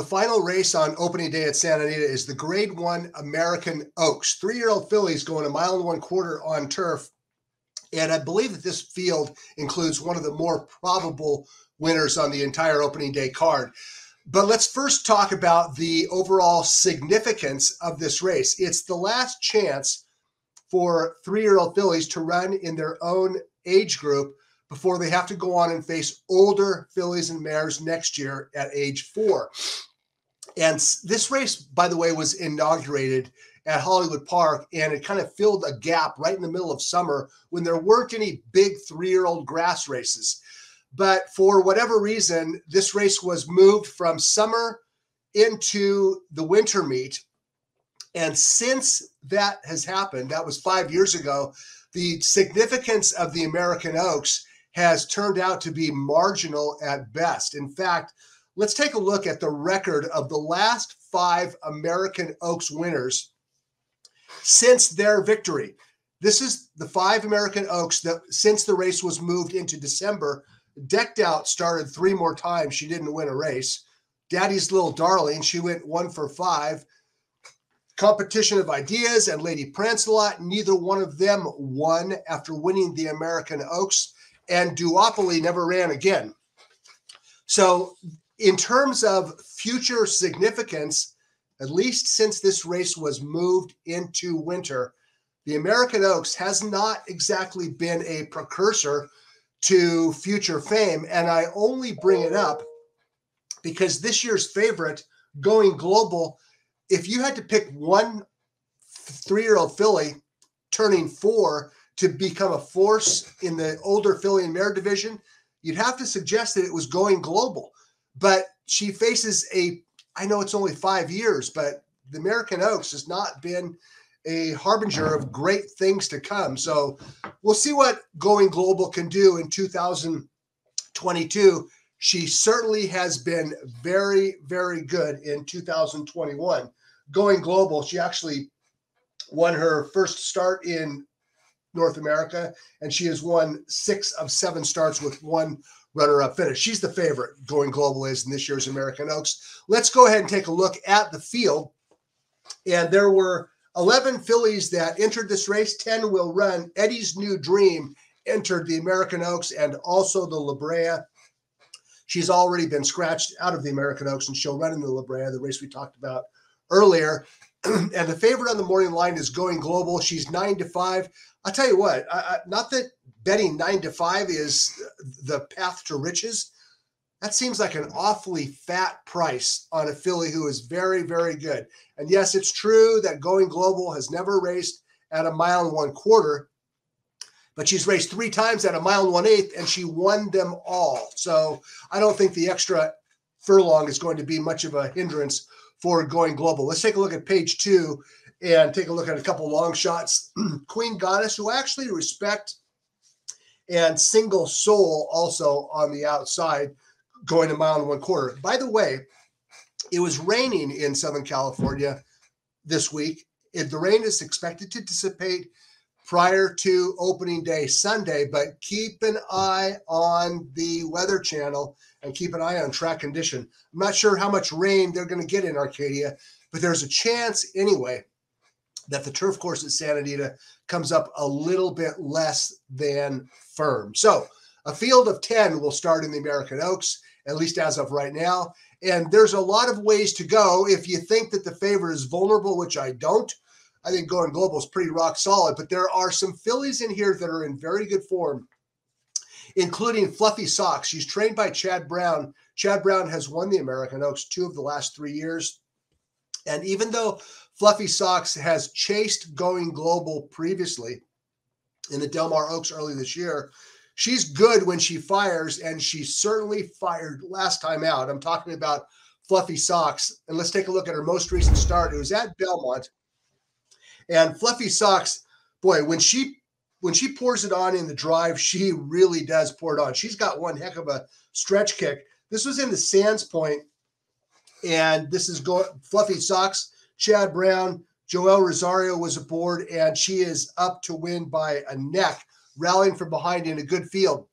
final race on opening day at Santa Anita is the Grade 1 American Oaks. 3-year-old fillies going 1.25 miles on turf. And I believe that this field includes one of the more probable winners on the entire opening day card. But let's first talk about the overall significance of this race. It's the last chance for 3-year-old fillies to run in their own age group before they have to go on and face older fillies and mares next year at age 4. And this race, by the way, was inaugurated at Hollywood Park, and it kind of filled a gap right in the middle of summer when there weren't any big 3-year-old grass races. But for whatever reason, this race was moved from summer into the winter meet. And since that has happened, that was 5 years ago, the significance of the American Oaks has turned out to be marginal at best. In fact, let's take a look at the record of the last 5 American Oaks winners since their victory. This is the 5 American Oaks that, since the race was moved into December, Decked Out started 3 more times. She didn't win a race. Daddy's Little Darling, she went 1 for 5. Competition of Ideas and Lady Prancelot, neither one of them won after winning the American Oaks. And Duopoly never ran again. So in terms of future significance, at least since this race was moved into winter, the American Oaks has not exactly been a precursor to future fame. And I only bring it up because this year's favorite, Going Global, if you had to pick one 3-year-old filly turning 4 to become a force in the older filly and mare division, you'd have to suggest that it was Going Global. But she faces I know it's only 5 years, but the American Oaks has not been a harbinger of great things to come. So we'll see what Going Global can do in 2022. She certainly has been very, very good in 2021. Going Global, she actually won her first start in North America, and she has won 6 of 7 starts with 1 runner-up finish. She's the favorite, Going Global is, in this year's American Oaks. Let's go ahead and take a look at the field. And there were 11 fillies that entered this race. 10 will run. Eddie's New Dream entered the American Oaks and also the La Brea. She's already been scratched out of the American Oaks, and she'll run in the La Brea, the race we talked about earlier. And the favorite on the morning line is Going Global. She's 9-5. I'll tell you what, not that betting 9-5 is the path to riches. That seems like an awfully fat price on a filly who is very, very good. And yes, it's true that Going Global has never raced at 1.25 miles, but she's raced 3 times at 1.18 miles, and she won them all. So I don't think the extra furlong is going to be much of a hindrance for Going Global. Let's take a look at page 2 and take a look at a couple long shots. Queen Goddess, who I actually respect, and Single Soul also on the outside, going 1.25 miles. By the way, it was raining in Southern California this week. The rain is expected to dissipate prior to opening day Sunday, but keep an eye on the Weather Channel and keep an eye on track condition. I'm not sure how much rain they're going to get in Arcadia, but there's a chance anyway that the turf course at Santa Anita comes up a little bit less than firm. So a field of 10 will start in the American Oaks, at least as of right now. And there's a lot of ways to go. If you think that the favorite is vulnerable, which I don't, I think Going Global is pretty rock solid. But there are some fillies in here that are in very good form, including Fluffy Socks. She's trained by Chad Brown. Chad Brown has won the American Oaks 2 of the last 3 years. And even though Fluffy Socks has chased Going Global previously in the Del Mar Oaks early this year, she's good when she fires, and she certainly fired last time out. I'm talking about Fluffy Socks. And let's take a look at her most recent start. It was at Belmont. And Fluffy Socks, boy, when she pours it on in the drive, she really does pour it on. She's got one heck of a stretch kick. This was in the Sands Point, and this is Fluffy Socks, Chad Brown, Joel Rosario was aboard, and she is up to win by a neck, rallying from behind in a good field.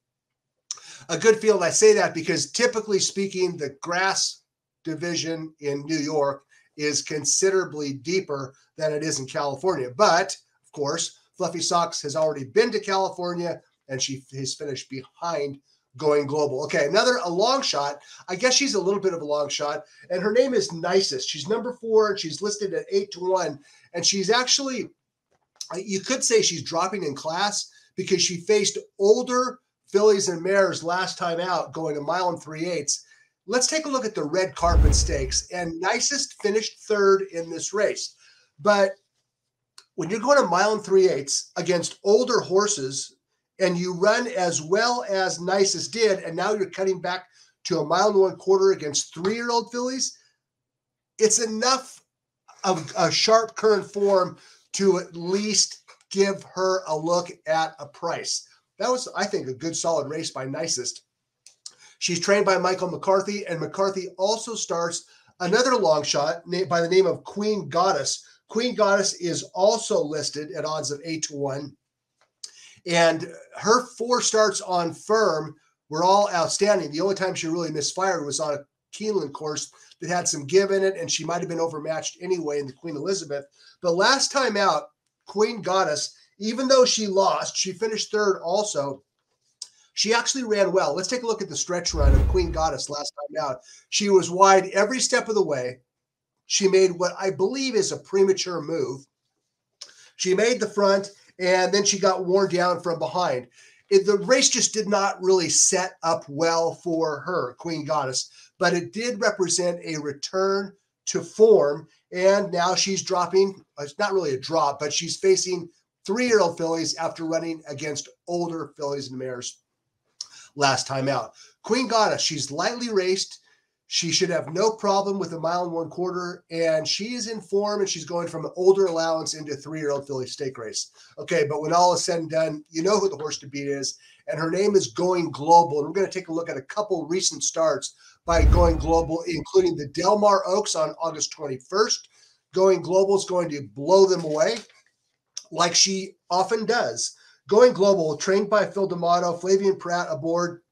A good field, I say that because typically speaking, the grass division in New York is considerably deeper than it is in California. But, of course, Fluffy Socks has already been to California, and she has finished behind Going Global. Okay, a long shot. I guess she's a little bit of a long shot, and her name is Nicest. She's number 4, and she's listed at 8-1, and she's actually, you could say she's dropping in class because she faced older fillies and mares last time out going 1 mile and 3/8. Let's take a look at the red carpet stakes, and Nicest finished 3rd in this race. But when you're going 1 mile and 3/8 against older horses and you run as well as Nicest did, and now you're cutting back to 1 mile and 1/4 against 3-year-old fillies, it's enough of a sharp current form to at least give her a look at a price. That was, I think, a good solid race by Nicest. She's trained by Michael McCarthy, and McCarthy also starts another long shot by the name of Queen Goddess. Queen Goddess is also listed at odds of 8-1, and her 4 starts on firm were all outstanding. The only time she really misfired was on a Keeneland course that had some give in it, and she might have been overmatched anyway in the Queen Elizabeth. But last time out, Queen Goddess, even though she lost, she finished 3rd also. She actually ran well. Let's take a look at the stretch run of Queen Goddess last time out. She was wide every step of the way. She made what I believe is a premature move. She made the front, and then she got worn down from behind. The race just did not really set up well for her, Queen Goddess, but it did represent a return to form, and now she's dropping. It's not really a drop, but she's facing 3-year-old fillies after running against older fillies and mares last time out. Queen Goddess, she's lightly raced. She should have no problem with 1 mile and 1/4, and she is in form, and she's going from an older allowance into 3-year-old filly stake race. Okay, but when all is said and done, you know who the horse to beat is, and her name is Going Global. And we're going to take a look at a couple recent starts by Going Global, including the Del Mar Oaks on August 21st. Going Global is going to blow them away, like she often does. Going Global, trained by Phil D'Amato, Flavian Pratt aboard.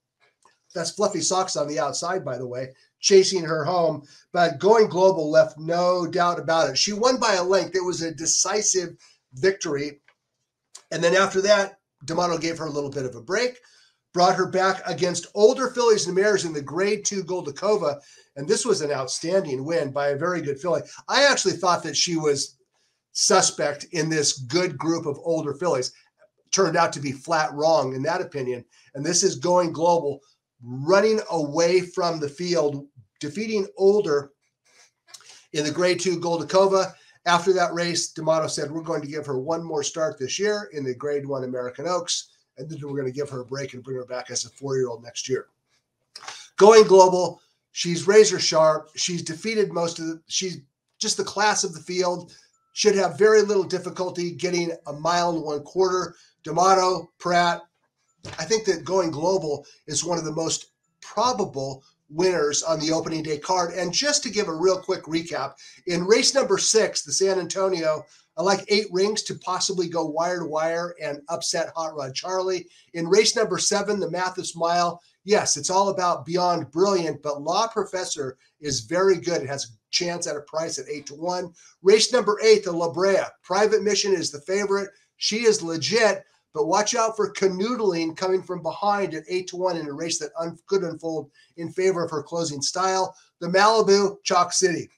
That's Fluffy Socks on the outside, by the way, chasing her home. But Going Global left no doubt about it. She won by a length. It was a decisive victory. And then after that, D'Amato gave her a little bit of a break, brought her back against older fillies and mares in the Grade 2 Goldacova. And this was an outstanding win by a very good filly. I actually thought that she was suspect in this good group of older fillies. Turned out to be flat wrong in that opinion. And this is Going Global, running away from the field, defeating older in the Grade 2 Goldacova. After that race, D'Amato said, we're going to give her one more start this year in the Grade 1 American Oaks, and then we're going to give her a break and bring her back as a 4-year-old next year. Going Global, she's razor sharp. She's defeated she's just the class of the field. Should have very little difficulty getting 1 mile and 1/4. D'Amato, Pratt, I think that Going Global is one of the most probable winners on the opening day card. And just to give a real quick recap, in race number 6, the San Antonio, I like 8 rings to possibly go wire to wire and upset Hot Rod Charlie. In race number 7, the Mathis Mile, yes, it's all about Beyond Brilliant, but Law Professor is very good. It has a chance at a price at 8-1. Race number 8, the La Brea, Private Mission is the favorite. She is legit, but watch out for Canoodling coming from behind at 8-1 in a race that could unfold in favor of her closing style. The Malibu, Chalk City,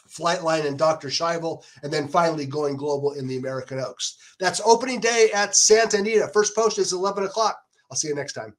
Flightline and Dr. Scheibel, and then finally Going Global in the American Oaks. That's opening day at Santa Anita. First post is 11 o'clock. I'll see you next time.